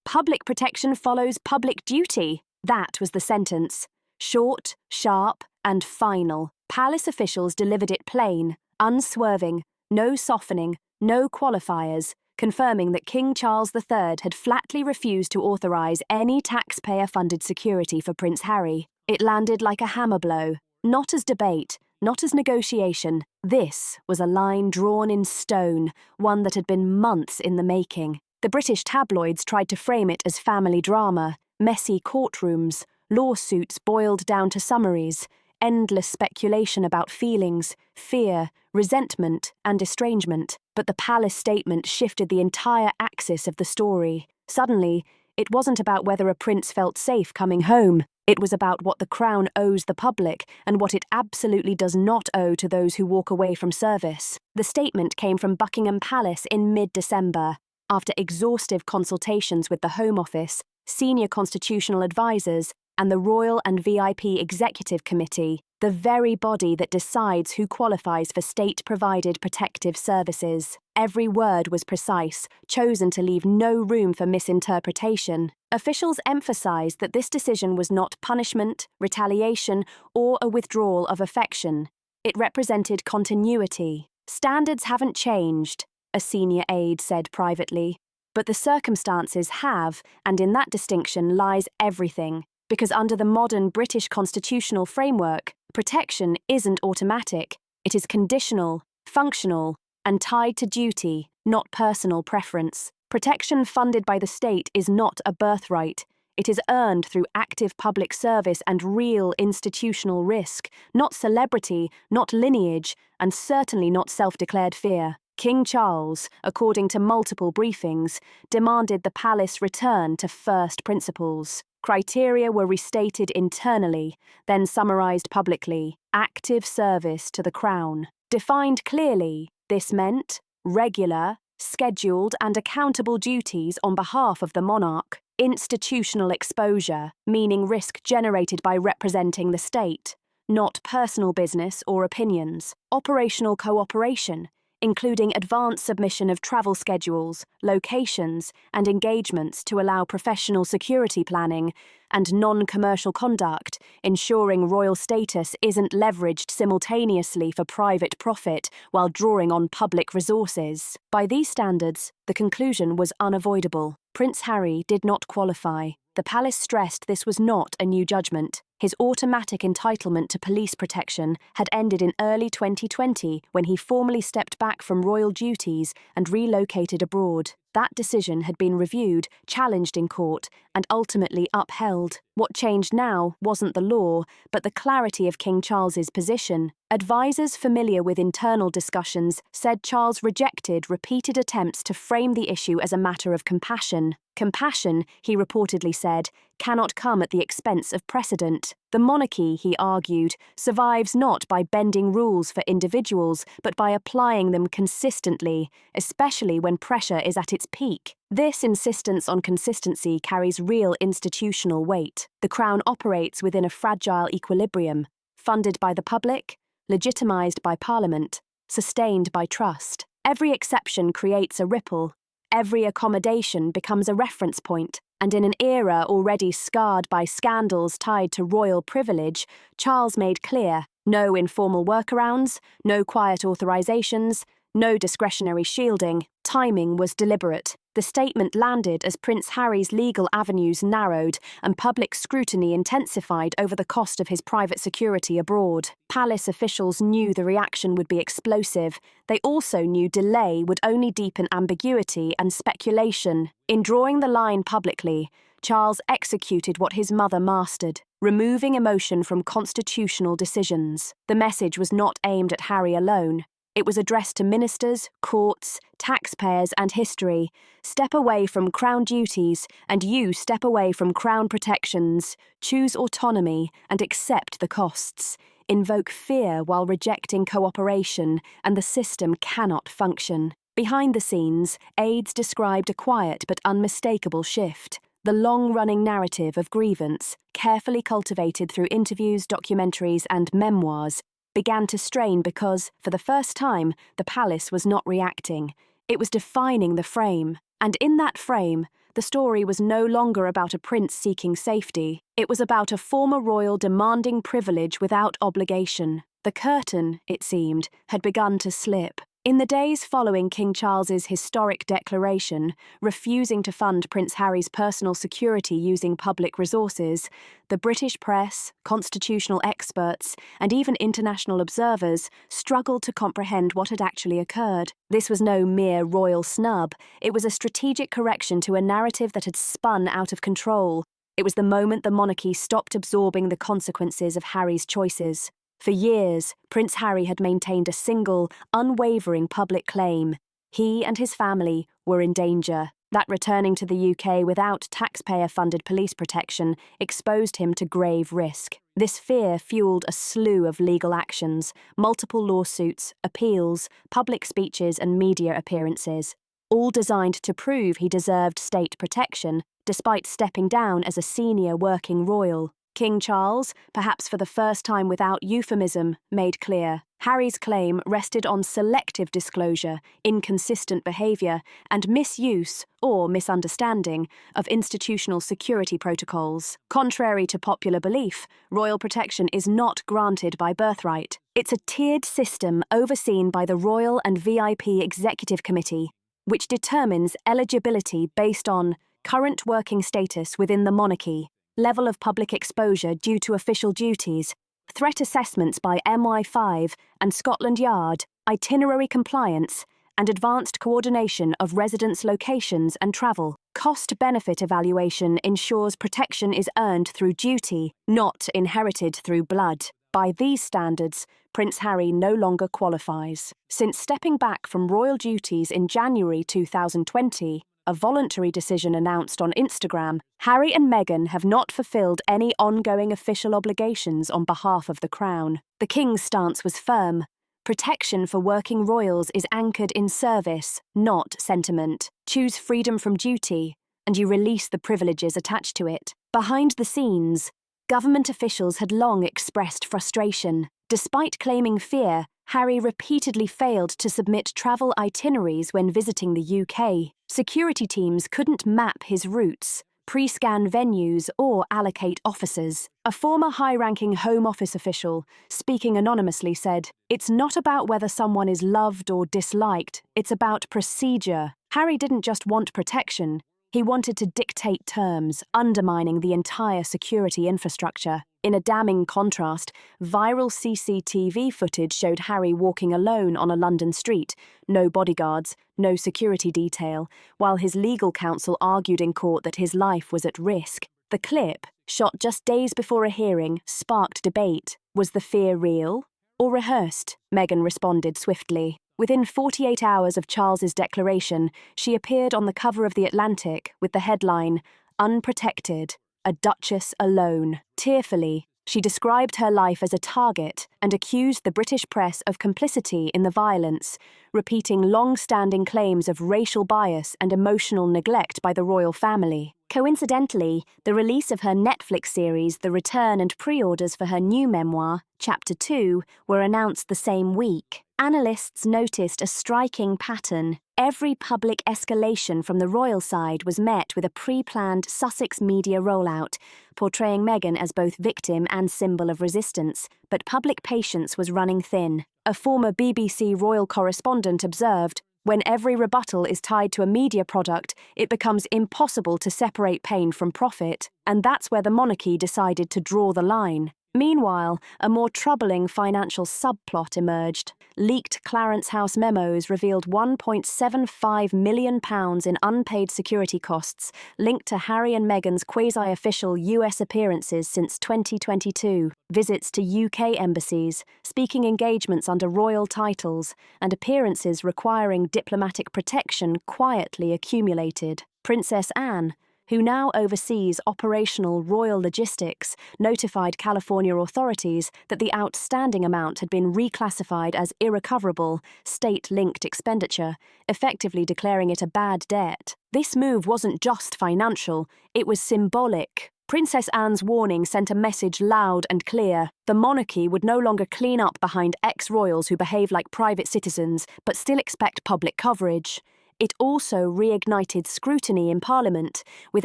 Public protection follows public duty. That was the sentence. Short, sharp, and final. Palace officials delivered it plain, unswerving, no softening, no qualifiers, confirming that King Charles III had flatly refused to authorise any taxpayer-funded security for Prince Harry. It landed like a hammer blow, not as debate, not as negotiation. This was a line drawn in stone, one that had been months in the making. The British tabloids tried to frame it as family drama, messy courtrooms, lawsuits boiled down to summaries, endless speculation about feelings, fear, resentment, and estrangement. But the palace statement shifted the entire axis of the story. Suddenly, it wasn't about whether a prince felt safe coming home. It was about what the crown owes the public and what it absolutely does not owe to those who walk away from service. The statement came from Buckingham Palace in mid-December. After exhaustive consultations with the Home Office, senior constitutional advisors, and the Royal and VIP Executive Committee, the very body that decides who qualifies for state-provided protective services. Every word was precise, chosen to leave no room for misinterpretation. Officials emphasized that this decision was not punishment, retaliation, or a withdrawal of affection. It represented continuity. Standards haven't changed, a senior aide said privately. But the circumstances have, and in that distinction lies everything. Because under the modern British constitutional framework, protection isn't automatic. It is conditional, functional, and tied to duty, not personal preference. Protection funded by the state is not a birthright. It is earned through active public service and real institutional risk, not celebrity, not lineage, and certainly not self-declared fear. King Charles, according to multiple briefings, demanded the palace return to first principles. Criteria were restated internally, then summarised publicly. Active service to the Crown. Defined clearly, this meant regular, scheduled and accountable duties on behalf of the monarch. Institutional exposure, meaning risk generated by representing the state, not personal business or opinions. Operational cooperation, including advance submission of travel schedules, locations, and engagements to allow professional security planning, and non-commercial conduct, ensuring royal status isn't leveraged simultaneously for private profit while drawing on public resources. By these standards, the conclusion was unavoidable. Prince Harry did not qualify. The palace stressed this was not a new judgment. His automatic entitlement to police protection had ended in early 2020 when he formally stepped back from royal duties and relocated abroad. That decision had been reviewed, challenged in court, and ultimately upheld. What changed now wasn't the law, but the clarity of King Charles's position. Advisors familiar with internal discussions said Charles rejected repeated attempts to frame the issue as a matter of compassion. Compassion, he reportedly said, cannot come at the expense of precedent. The monarchy, he argued, survives not by bending rules for individuals, but by applying them consistently, especially when pressure is at its peak. This insistence on consistency carries real institutional weight. The Crown operates within a fragile equilibrium, funded by the public, legitimised by Parliament, sustained by trust. Every exception creates a ripple. Every accommodation becomes a reference point, and in an era already scarred by scandals tied to royal privilege, Charles made clear: no informal workarounds, no quiet authorisations, no discretionary shielding. Timing was deliberate. The statement landed as Prince Harry's legal avenues narrowed and public scrutiny intensified over the cost of his private security abroad. Palace officials knew the reaction would be explosive. They also knew delay would only deepen ambiguity and speculation. In drawing the line publicly, Charles executed what his mother mastered, removing emotion from constitutional decisions. The message was not aimed at Harry alone. It was addressed to ministers, courts, taxpayers, and history. Step away from Crown duties, and you step away from Crown protections. Choose autonomy and accept the costs. Invoke fear while rejecting cooperation, and the system cannot function. Behind the scenes, aides described a quiet but unmistakable shift. The long-running narrative of grievance, carefully cultivated through interviews, documentaries, and memoirs, began to strain because, for the first time, the palace was not reacting. It was defining the frame. And in that frame, the story was no longer about a prince seeking safety. It was about a former royal demanding privilege without obligation. The curtain, it seemed, had begun to slip. In the days following King Charles's historic declaration, refusing to fund Prince Harry's personal security using public resources, the British press, constitutional experts, and even international observers struggled to comprehend what had actually occurred. This was no mere royal snub. It was a strategic correction to a narrative that had spun out of control. It was the moment the monarchy stopped absorbing the consequences of Harry's choices. For years, Prince Harry had maintained a single, unwavering public claim. He and his family were in danger. That returning to the UK without taxpayer-funded police protection exposed him to grave risk. This fear fueled a slew of legal actions, multiple lawsuits, appeals, public speeches and media appearances, all designed to prove he deserved state protection, despite stepping down as a senior working royal. King Charles, perhaps for the first time without euphemism, made clear Harry's claim rested on selective disclosure, inconsistent behaviour, and misuse, or misunderstanding, of institutional security protocols. Contrary to popular belief, royal protection is not granted by birthright. It's a tiered system overseen by the Royal and VIP Executive Committee, which determines eligibility based on current working status within the monarchy, level of public exposure due to official duties, threat assessments by MI5 and Scotland Yard, itinerary compliance, and advanced coordination of residence locations and travel. Cost-benefit evaluation ensures protection is earned through duty, not inherited through blood. By these standards, Prince Harry no longer qualifies. Since stepping back from royal duties in January 2020, a voluntary decision announced on Instagram, Harry and Meghan have not fulfilled any ongoing official obligations on behalf of the Crown. The King's stance was firm. Protection for working royals is anchored in service, not sentiment. Choose freedom from duty, and you release the privileges attached to it. Behind the scenes, government officials had long expressed frustration. Despite claiming fear, Harry repeatedly failed to submit travel itineraries when visiting the UK. Security teams couldn't map his routes, pre-scan venues, or allocate officers. A former high-ranking Home Office official, speaking anonymously, said, "It's not about whether someone is loved or disliked, it's about procedure." Harry didn't just want protection, he wanted to dictate terms, undermining the entire security infrastructure. In a damning contrast, viral CCTV footage showed Harry walking alone on a London street, no bodyguards, no security detail, while his legal counsel argued in court that his life was at risk. The clip, shot just days before a hearing, sparked debate. Was the fear real or rehearsed? Meghan responded swiftly. Within 48 hours of Charles's declaration, she appeared on the cover of The Atlantic with the headline, "Unprotected, a Duchess Alone." Tearfully, she described her life as a target and accused the British press of complicity in the violence, repeating long-standing claims of racial bias and emotional neglect by the royal family. Coincidentally, the release of her Netflix series The Return and pre-orders for her new memoir, Chapter 2, were announced the same week. Analysts noticed a striking pattern. Every public escalation from the royal side was met with a pre-planned Sussex media rollout, portraying Meghan as both victim and symbol of resistance, but public patience was running thin. A former BBC royal correspondent observed, "When every rebuttal is tied to a media product, it becomes impossible to separate pain from profit, and that's where the monarchy decided to draw the line." Meanwhile, a more troubling financial subplot emerged. Leaked Clarence House memos revealed £1.75 million in unpaid security costs linked to Harry and Meghan's quasi-official US appearances since 2022, visits to UK embassies, speaking engagements under royal titles, and appearances requiring diplomatic protection quietly accumulated. Princess Anne, who now oversees operational royal logistics, notified California authorities that the outstanding amount had been reclassified as irrecoverable, state-linked expenditure, effectively declaring it a bad debt. This move wasn't just financial, it was symbolic. Princess Anne's warning sent a message loud and clear. The monarchy would no longer clean up behind ex-royals who behave like private citizens but still expect public coverage. It also reignited scrutiny in Parliament, with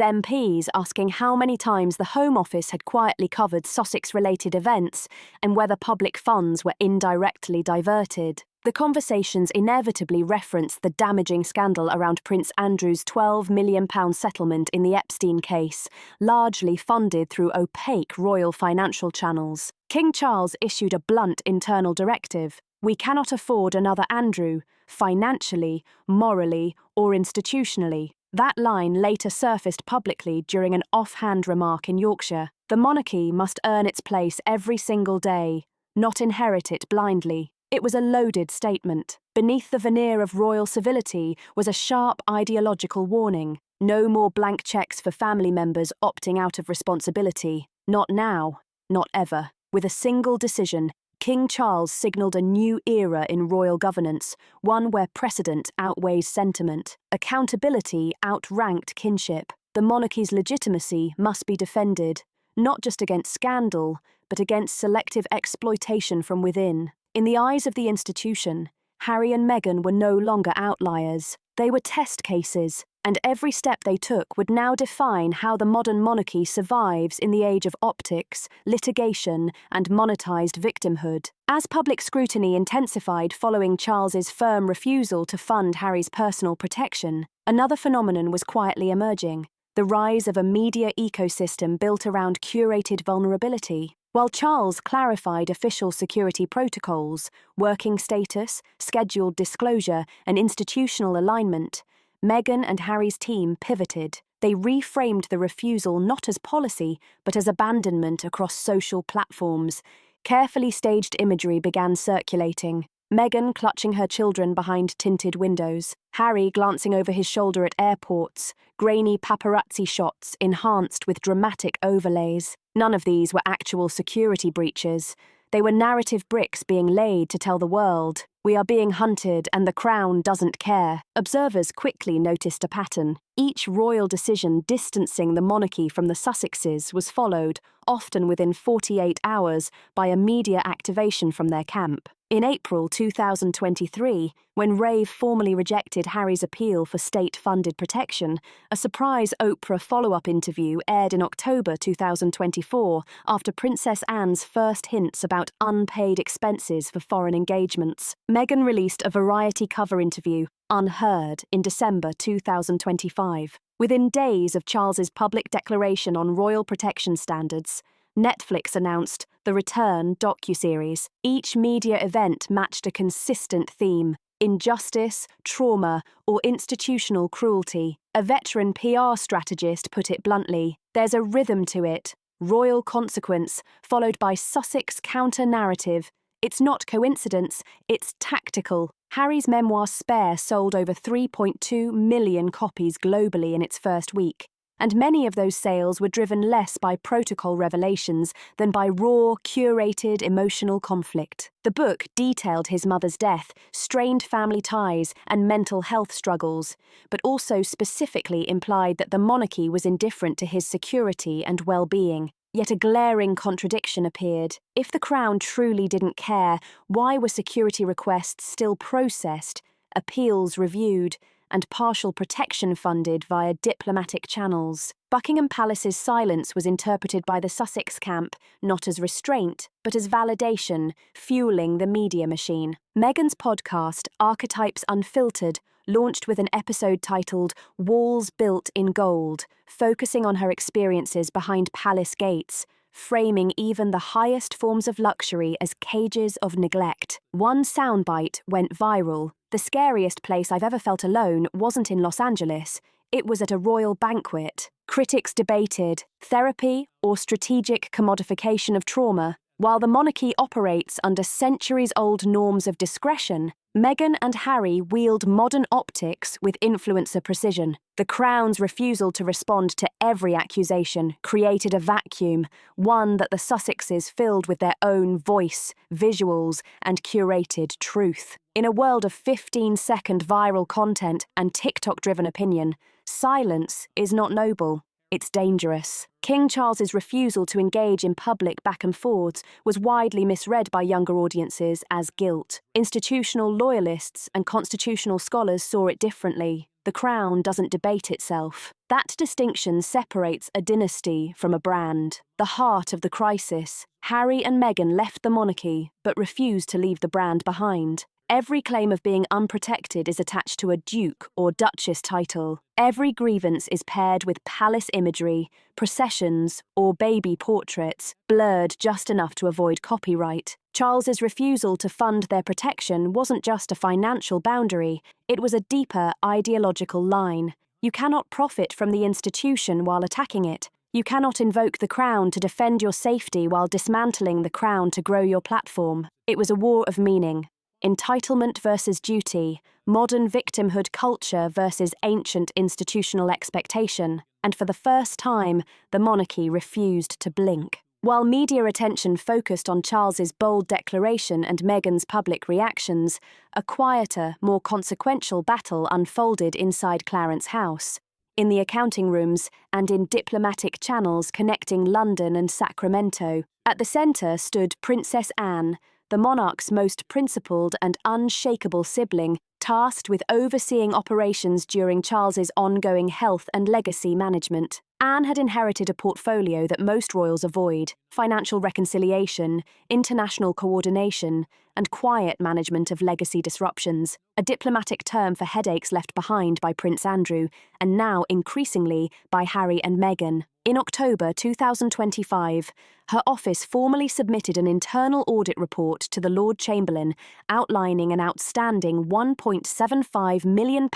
MPs asking how many times the Home Office had quietly covered Sussex-related events and whether public funds were indirectly diverted. The conversations inevitably referenced the damaging scandal around Prince Andrew's £12 million settlement in the Epstein case, largely funded through opaque royal financial channels. King Charles issued a blunt internal directive: "We cannot afford another Andrew, financially, morally, or institutionally." That line later surfaced publicly during an offhand remark in Yorkshire. The monarchy must earn its place every single day, not inherit it blindly. It was a loaded statement. Beneath the veneer of royal civility was a sharp ideological warning. No more blank cheques for family members opting out of responsibility. Not now, not ever. With a single decision, King Charles signalled a new era in royal governance, one where precedent outweighs sentiment. Accountability outranked kinship. The monarchy's legitimacy must be defended, not just against scandal, but against selective exploitation from within. In the eyes of the institution, Harry and Meghan were no longer outliers. They were test cases, and every step they took would now define how the modern monarchy survives in the age of optics, litigation, and monetised victimhood. As public scrutiny intensified following Charles's firm refusal to fund Harry's personal protection, another phenomenon was quietly emerging: the rise of a media ecosystem built around curated vulnerability. While Charles clarified official security protocols, working status, scheduled disclosure, and institutional alignment, Meghan and Harry's team pivoted. They reframed the refusal not as policy, but as abandonment across social platforms. Carefully staged imagery began circulating: Meghan clutching her children behind tinted windows, Harry glancing over his shoulder at airports, grainy paparazzi shots enhanced with dramatic overlays. None of these were actual security breaches. They were narrative bricks being laid to tell the world, "We are being hunted and the Crown doesn't care." Observers quickly noticed a pattern. Each royal decision distancing the monarchy from the Sussexes was followed, often within 48 hours, by a media activation from their camp. In April 2023, when Rave formally rejected Harry's appeal for state-funded protection, a surprise Oprah follow-up interview aired in October 2024 after Princess Anne's first hints about unpaid expenses for foreign engagements. Meghan released a Variety cover interview, Unheard, in December 2025. Within days of Charles's public declaration on royal protection standards, Netflix announced the Return docuseries. Each media event matched a consistent theme: injustice, trauma, or institutional cruelty. A veteran PR strategist put it bluntly: "There's a rhythm to it. Royal consequence, followed by Sussex counter-narrative. It's not coincidence, it's tactical." Harry's memoir Spare sold over 3.2 million copies globally in its first week, and many of those sales were driven less by protocol revelations than by raw, curated emotional conflict. The book detailed his mother's death, strained family ties, and mental health struggles, but also specifically implied that the monarchy was indifferent to his security and well-being. Yet a glaring contradiction appeared. If the Crown truly didn't care, why were security requests still processed, appeals reviewed, and partial protection funded via diplomatic channels? Buckingham Palace's silence was interpreted by the Sussex camp not as restraint, but as validation, fueling the media machine. Meghan's podcast, Archetypes Unfiltered, launched with an episode titled Walls Built in Gold, focusing on her experiences behind palace gates, framing even the highest forms of luxury as cages of neglect. One soundbite went viral. "The scariest place I've ever felt alone wasn't in Los Angeles, it was at a royal banquet." Critics debated therapy or strategic commodification of trauma. While the monarchy operates under centuries-old norms of discretion, Meghan and Harry wield modern optics with influencer precision. The Crown's refusal to respond to every accusation created a vacuum, one that the Sussexes filled with their own voice, visuals, and curated truth. In a world of 15-second viral content and TikTok-driven opinion, silence is not noble. It's dangerous. King Charles's refusal to engage in public back and forths was widely misread by younger audiences as guilt. Institutional loyalists and constitutional scholars saw it differently. The crown doesn't debate itself. That distinction separates a dynasty from a brand. The heart of the crisis: Harry and Meghan left the monarchy, but refused to leave the brand behind. Every claim of being unprotected is attached to a duke or duchess title. Every grievance is paired with palace imagery, processions, or baby portraits, blurred just enough to avoid copyright. Charles's refusal to fund their protection wasn't just a financial boundary, it was a deeper ideological line. You cannot profit from the institution while attacking it. You cannot invoke the crown to defend your safety while dismantling the crown to grow your platform. It was a war of meaning. Entitlement versus duty, modern victimhood culture versus ancient institutional expectation, and for the first time, the monarchy refused to blink. While media attention focused on Charles's bold declaration and Meghan's public reactions, a quieter, more consequential battle unfolded inside Clarence House, in the accounting rooms and in diplomatic channels connecting London and Sacramento. At the centre stood Princess Anne, the monarch's most principled and unshakable sibling, tasked with overseeing operations during Charles's ongoing health and legacy management. Anne had inherited a portfolio that most royals avoid: financial reconciliation, international coordination, and quiet management of legacy disruptions, a diplomatic term for headaches left behind by Prince Andrew, and now increasingly by Harry and Meghan. In October 2025, her office formally submitted an internal audit report to the Lord Chamberlain outlining an outstanding £1.75 million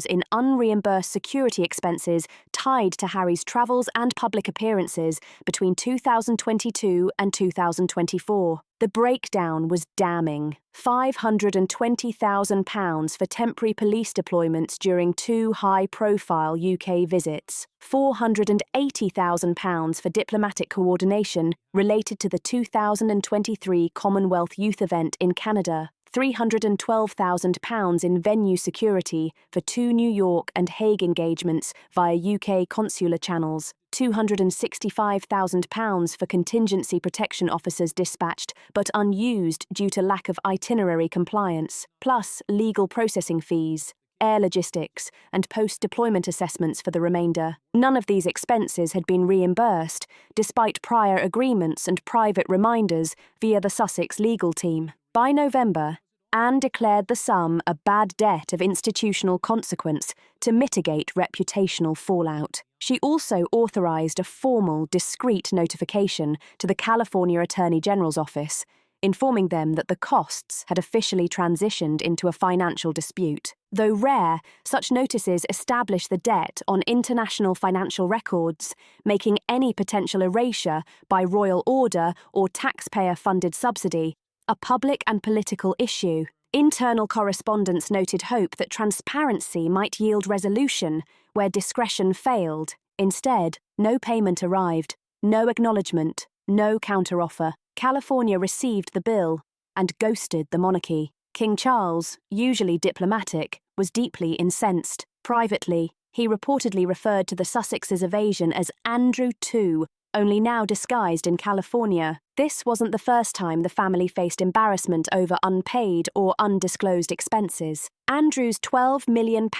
in unreimbursed security expenses tied to Harry's travels and public appearances between 2022 and 2024. The breakdown was damning. £520,000 for temporary police deployments during 2 high-profile UK visits, £480,000 for diplomatic coordination related to the 2023 Commonwealth Youth event in Canada, £312,000 in venue security for 2 New York and Hague engagements via UK consular channels, £265,000 for contingency protection officers dispatched but unused due to lack of itinerary compliance, plus legal processing fees, air logistics, and post-deployment assessments for the remainder. None of these expenses had been reimbursed, despite prior agreements and private reminders via the Sussex legal team. By November, Anne declared the sum a bad debt of institutional consequence to mitigate reputational fallout. She also authorized a formal, discreet notification to the California Attorney General's office, informing them that the costs had officially transitioned into a financial dispute. Though rare, such notices establish the debt on international financial records, making any potential erasure by royal order or taxpayer-funded subsidy a public and political issue. Internal correspondence noted hope that transparency might yield resolution where discretion failed. Instead, no payment arrived, no acknowledgement, no counteroffer. California received the bill and ghosted the monarchy. King Charles, usually diplomatic, was deeply incensed. Privately, he reportedly referred to the Sussexes' evasion as Andrew II, only now disguised in California. This wasn't the first time the family faced embarrassment over unpaid or undisclosed expenses. Andrew's £12 million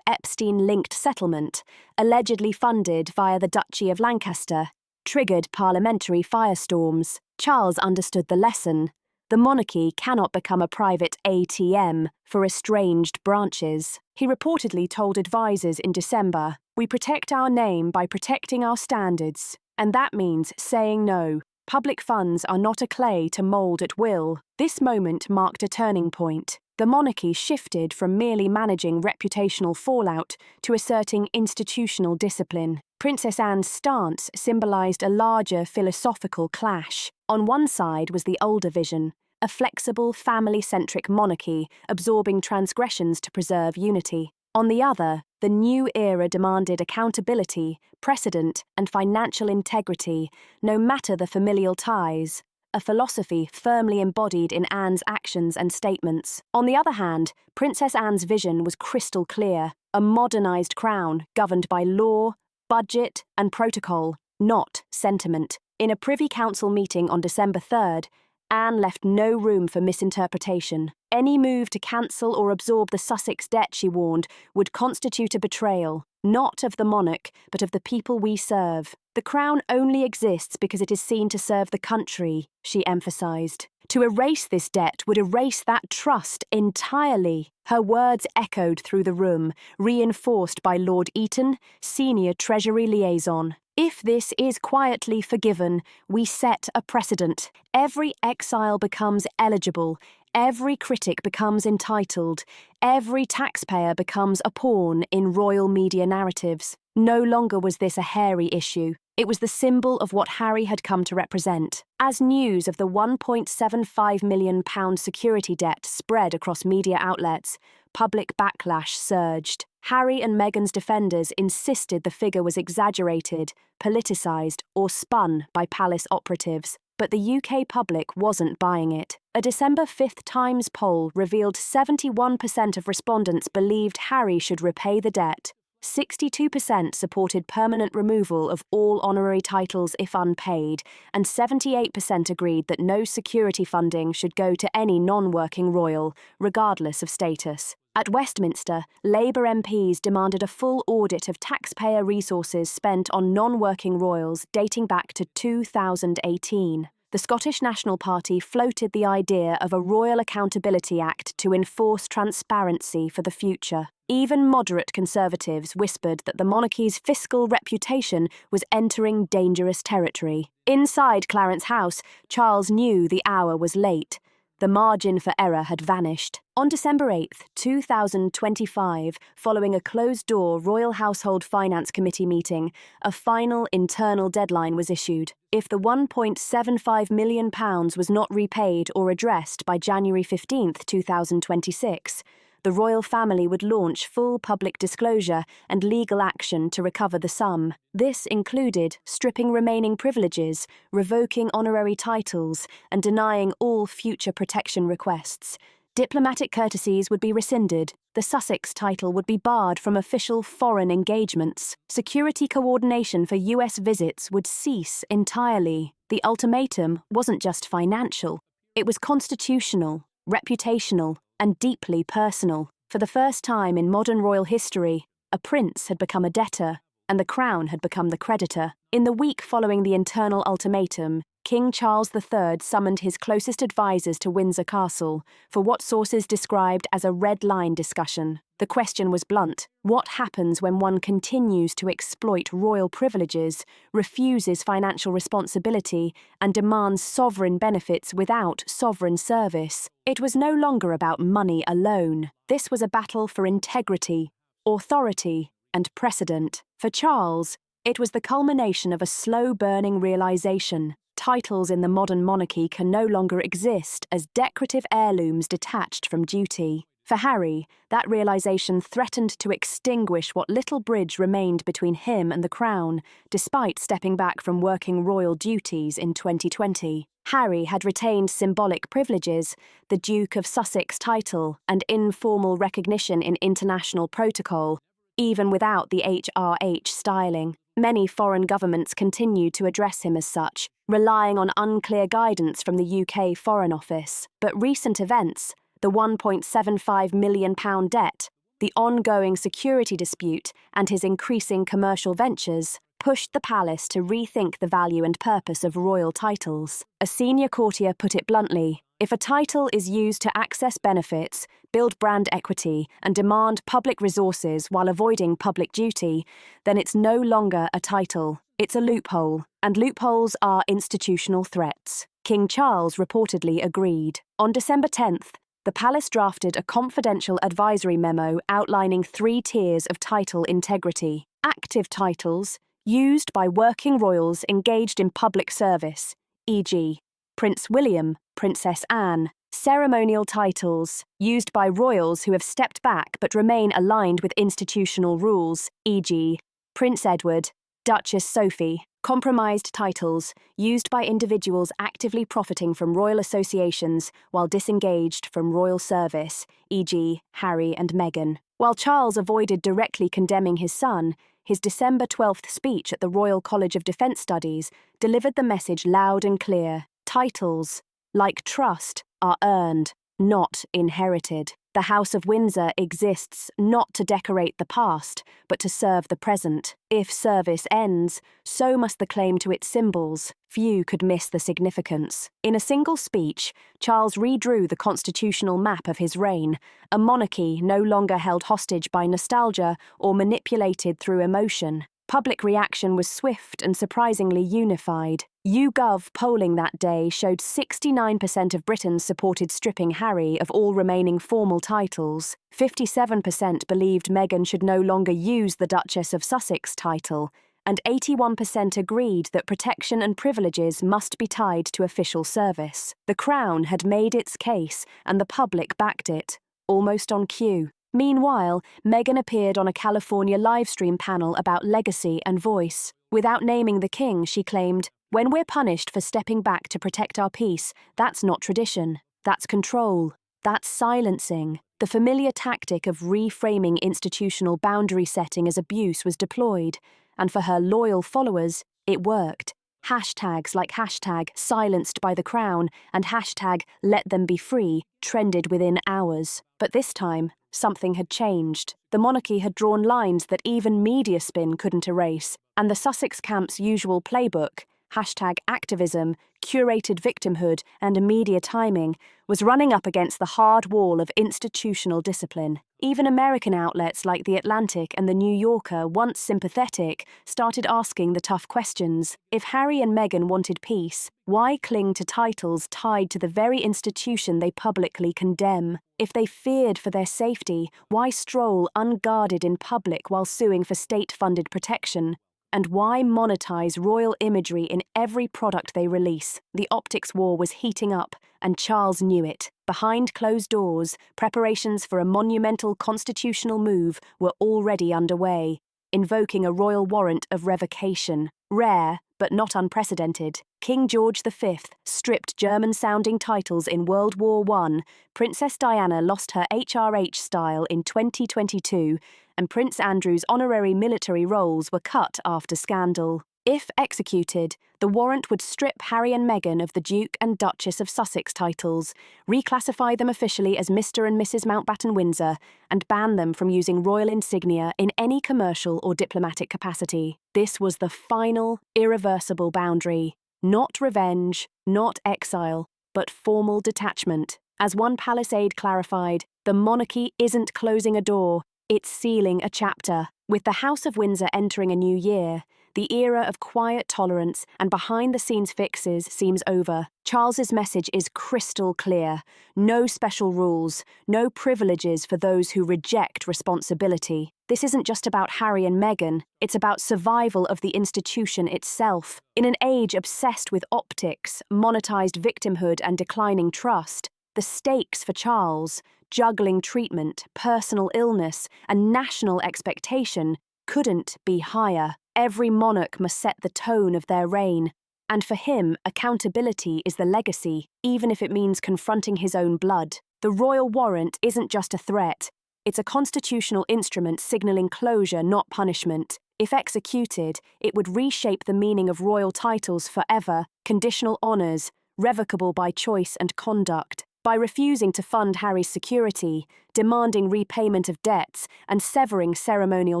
Epstein-linked settlement, allegedly funded via the Duchy of Lancaster, triggered parliamentary firestorms. Charles understood the lesson. The monarchy cannot become a private ATM for estranged branches. He reportedly told advisers in December, "We protect our name by protecting our standards, and that means saying no. Public funds are not a clay to mould at will." This moment marked a turning point. The monarchy shifted from merely managing reputational fallout to asserting institutional discipline. Princess Anne's stance symbolised a larger philosophical clash. On one side was the older vision, a flexible, family-centric monarchy absorbing transgressions to preserve unity. On the other, the new era demanded accountability, precedent, and financial integrity, no matter the familial ties, a philosophy firmly embodied in Anne's actions and statements. On the other hand, Princess Anne's vision was crystal clear: a modernised crown governed by law, budget and protocol, not sentiment. In a Privy Council meeting on December 3rd, Anne left no room for misinterpretation. Any move to cancel or absorb the Sussex debt, she warned, would constitute a betrayal, not of the monarch, but of the people we serve. The Crown only exists because it is seen to serve the country, she emphasised. To erase this debt would erase that trust entirely. Her words echoed through the room, reinforced by Lord Eton, senior Treasury liaison. If this is quietly forgiven, we set a precedent. Every exile becomes eligible. Every critic becomes entitled. Every taxpayer becomes a pawn in royal media narratives. No longer was this a hairy issue. It was the symbol of what Harry had come to represent. As news of the £1.75 million security debt spread across media outlets, public backlash surged. Harry and Meghan's defenders insisted the figure was exaggerated, politicised, or spun by palace operatives. But the UK public wasn't buying it. A December 5th Times poll revealed 71% of respondents believed Harry should repay the debt. 62% supported permanent removal of all honorary titles if unpaid, and 78% agreed that no security funding should go to any non-working royal, regardless of status. At Westminster, Labour MPs demanded a full audit of taxpayer resources spent on non-working royals dating back to 2018. The Scottish National Party floated the idea of a Royal Accountability Act to enforce transparency for the future. Even moderate Conservatives whispered that the monarchy's fiscal reputation was entering dangerous territory. Inside Clarence House, Charles knew the hour was late. The margin for error had vanished. On December 8, 2025, following a closed-door Royal Household Finance Committee meeting, a final internal deadline was issued. If the £1.75 million was not repaid or addressed by January 15, 2026, the royal family would launch full public disclosure and legal action to recover the sum. This included stripping remaining privileges, revoking honorary titles, and denying all future protection requests. Diplomatic courtesies would be rescinded. The Sussex title would be barred from official foreign engagements. Security coordination for US visits would cease entirely. The ultimatum wasn't just financial. It was constitutional, reputational, and deeply personal. For the first time in modern royal history, a prince had become a debtor, and the crown had become the creditor. In the week following the internal ultimatum, King Charles III summoned his closest advisers to Windsor Castle for what sources described as a red line discussion. The question was blunt. What happens when one continues to exploit royal privileges, refuses financial responsibility, and demands sovereign benefits without sovereign service? It was no longer about money alone. This was a battle for integrity, authority, and precedent. For Charles, it was the culmination of a slow-burning realization. Titles in the modern monarchy can no longer exist as decorative heirlooms detached from duty. For Harry, that realization threatened to extinguish what little bridge remained between him and the crown, despite stepping back from working royal duties in 2020. Harry had retained symbolic privileges, the Duke of Sussex title, and informal recognition in international protocol, even without the HRH styling. Many foreign governments continued to address him as such, relying on unclear guidance from the UK Foreign Office. But recent events, the £1.75 million debt, the ongoing security dispute, and his increasing commercial ventures, pushed the palace to rethink the value and purpose of royal titles. A senior courtier put it bluntly: if a title is used to access benefits, build brand equity, and demand public resources while avoiding public duty, then it's no longer a title. It's a loophole, and loopholes are institutional threats. King Charles reportedly agreed. On December 10th, the palace drafted a confidential advisory memo outlining 3 tiers of title integrity. Active titles, used by working royals engaged in public service, e.g., Prince William, Princess Anne. Ceremonial titles, used by royals who have stepped back but remain aligned with institutional rules, e.g., Prince Edward, Duchess Sophie. Compromised titles, used by individuals actively profiting from royal associations while disengaged from royal service, e.g., Harry and Meghan. While Charles avoided directly condemning his son, his December 12th speech at the Royal College of Defence Studies delivered the message loud and clear. Titles, like trust, are earned, not inherited. The House of Windsor exists not to decorate the past, but to serve the present. If service ends, so must the claim to its symbols. Few could miss the significance. In a single speech, Charles redrew the constitutional map of his reign, a monarchy no longer held hostage by nostalgia or manipulated through emotion. Public reaction was swift and surprisingly unified. YouGov polling that day showed 69% of Britons supported stripping Harry of all remaining formal titles. 57% believed Meghan should no longer use the Duchess of Sussex title, and 81% agreed that protection and privileges must be tied to official service. The Crown had made its case, and the public backed it, almost on cue. Meanwhile, Meghan appeared on a California livestream panel about legacy and voice. Without naming the king, she claimed, "When we're punished for stepping back to protect our peace, that's not tradition. That's control. That's silencing." The familiar tactic of reframing institutional boundary setting as abuse was deployed, and for her loyal followers, it worked. Hashtags like hashtag silenced by the Crown and hashtag let them be free trended within hours. But this time, something had changed. The monarchy had drawn lines that even media spin couldn't erase, and the Sussex camp's usual playbook, hashtag activism, curated victimhood, and media timing, was running up against the hard wall of institutional discipline. Even American outlets like The Atlantic and The New Yorker, once sympathetic, started asking the tough questions. If Harry and Meghan wanted peace, why cling to titles tied to the very institution they publicly condemn? If they feared for their safety, why stroll unguarded in public while suing for state-funded protection? And why monetize royal imagery in every product they release? The optics war was heating up, and Charles knew it. Behind closed doors, preparations for a monumental constitutional move were already underway, invoking a royal warrant of revocation. Rare, but not unprecedented. King George V stripped German-sounding titles in World War I, Princess Diana lost her HRH style in 2022, and Prince Andrew's honorary military roles were cut after scandal. If executed, the warrant would strip Harry and Meghan of the Duke and Duchess of Sussex titles, reclassify them officially as Mr. and Mrs. Mountbatten Windsor, and ban them from using royal insignia in any commercial or diplomatic capacity. This was the final, irreversible boundary. Not revenge, not exile, but formal detachment. As one palace aide clarified, the monarchy isn't closing a door, it's sealing a chapter. With the House of Windsor entering a new year, the era of quiet tolerance and behind-the-scenes fixes seems over. Charles's message is crystal clear. No special rules, no privileges for those who reject responsibility. This isn't just about Harry and Meghan, it's about survival of the institution itself. In an age obsessed with optics, monetized victimhood and declining trust, the stakes for Charles, juggling treatment, personal illness, and national expectation, couldn't be higher. Every monarch must set the tone of their reign, and for him, accountability is the legacy, even if it means confronting his own blood. The royal warrant isn't just a threat, it's a constitutional instrument signalling closure, not punishment. If executed, it would reshape the meaning of royal titles forever, conditional honours, revocable by choice and conduct. By refusing to fund Harry's security, demanding repayment of debts, and severing ceremonial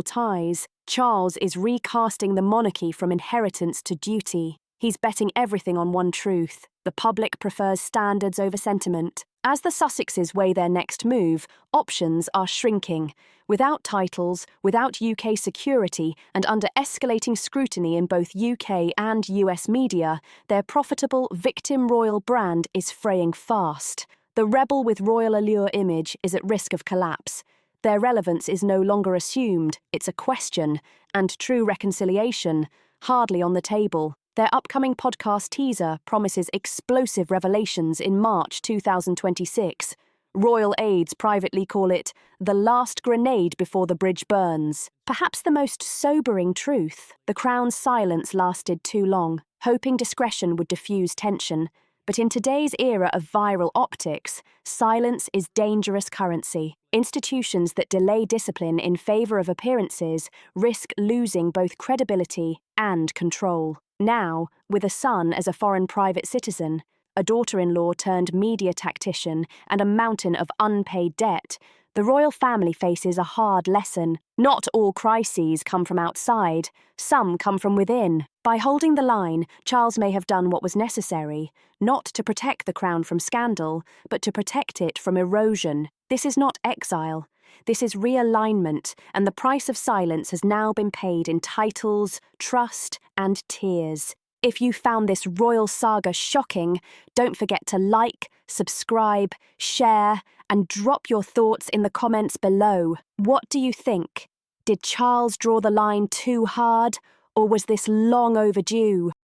ties, Charles is recasting the monarchy from inheritance to duty. He's betting everything on one truth: the public prefers standards over sentiment. As the Sussexes weigh their next move, options are shrinking. Without titles, without UK security, and under escalating scrutiny in both UK and US media, their profitable victim royal brand is fraying fast. The rebel with royal allure image is at risk of collapse. Their relevance is no longer assumed, it's a question, and true reconciliation, hardly on the table. Their upcoming podcast teaser promises explosive revelations in March 2026. Royal aides privately call it the last grenade before the bridge burns. Perhaps the most sobering truth: the Crown's silence lasted too long. Hoping discretion would diffuse tension, But in today's era of viral optics, silence is dangerous currency. Institutions that delay discipline in favor of appearances risk losing both credibility and control. Now, with a son as a foreign private citizen, a daughter-in-law turned media tactician, and a mountain of unpaid debt, the royal family faces a hard lesson. Not all crises come from outside, some come from within. By holding the line, Charles may have done what was necessary, not to protect the crown from scandal, but to protect it from erosion. This is not exile. This is realignment, and the price of silence has now been paid in titles, trust, and tears. If you found this royal saga shocking, don't forget to like, subscribe, share, and drop your thoughts in the comments below. What do you think? Did Charles draw the line too hard, or was this long overdue?